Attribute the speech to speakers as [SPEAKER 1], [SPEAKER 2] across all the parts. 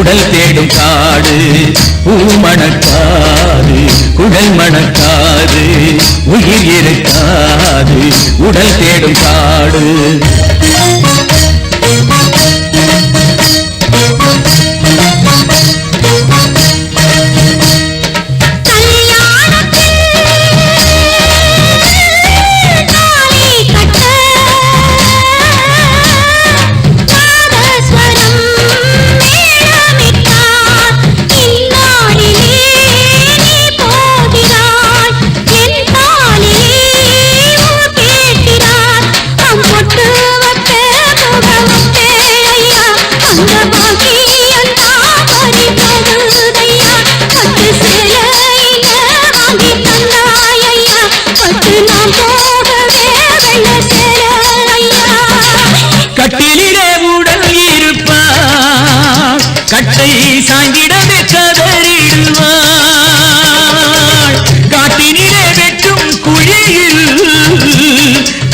[SPEAKER 1] உடல் தேடும் காடு பூ மணக்காது குடல் மணக்காது உயிர் இருக்காது உடல் தேடும் காடு கட்டிலே உடல் இருப்பார் கட்டை சாய்ந்திடவே கதறிடுவார் காட்டினிலே வெட்டும் குழியில்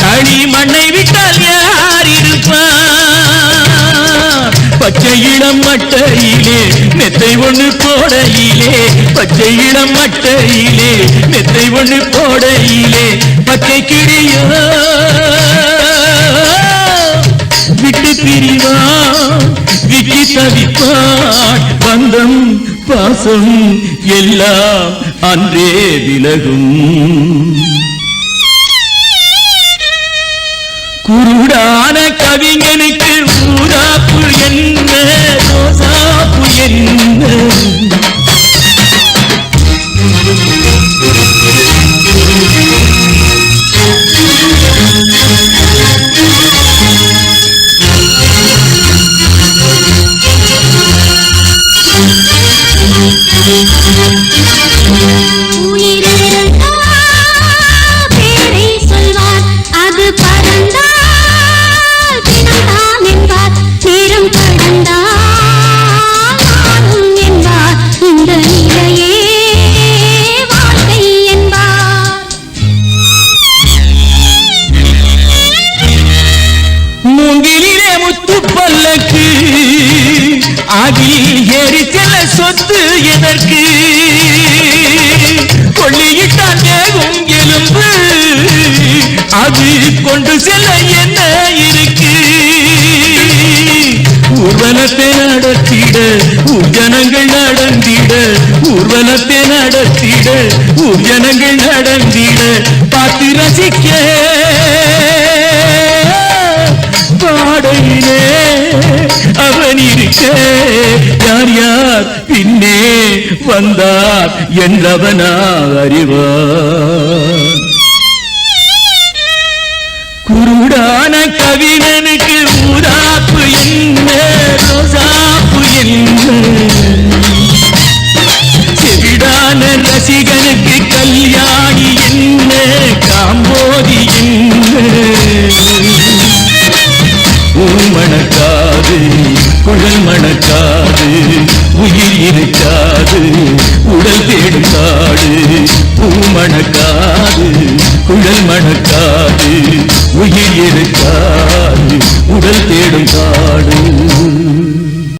[SPEAKER 1] களி மண்ணை விட்டால் யார் இருப்பார் பச்சை இளம் மட்டையிலே மெத்தை ஒண்ணு போடையிலே பச்சை இளம் மட்டையிலே மெத்தை ஒண்ணு போடையிலே பச்சை கிளியோ விட்டு பிரிவான் விக்கி தவிப்பான் பந்தம் பாசம் எல்லாம் அன்றே விலகும் குருடான கவிஞனுக்கு ஊராப்பு என்ன ரோசாப்பு என்ன அதில் ஏறி செல்ல சொத்து எதற்கு கொள்ளியிட்டால் தேகும் எலும்பு அது கொண்டு செல்ல என்ன இருக்கு ஊர்வலத்தை நடத்திட ஊர்ஜனங்கள் நடந்திட ஊர்வலத்தை நடத்திட ஊர்ஜனங்கள் நடந்திட பார்த்து ரசிக்க பாடையிலே அவன் இருக்க யார் யார் பின்னே வந்தார் என்றவனா அறிவார் குருடான கவிஞனுக்கு ஊராப்பு என்ன ரோசாப்பு என்ன செவிடான ரசிகனுக்கு கல்யாணி என்ன காம்போதி என்ன மணக்காது குழல் மணக்காது உயிர் இருக்காது உடல் தேடும் காடு பூ மணக்காது குழல் மணக்காது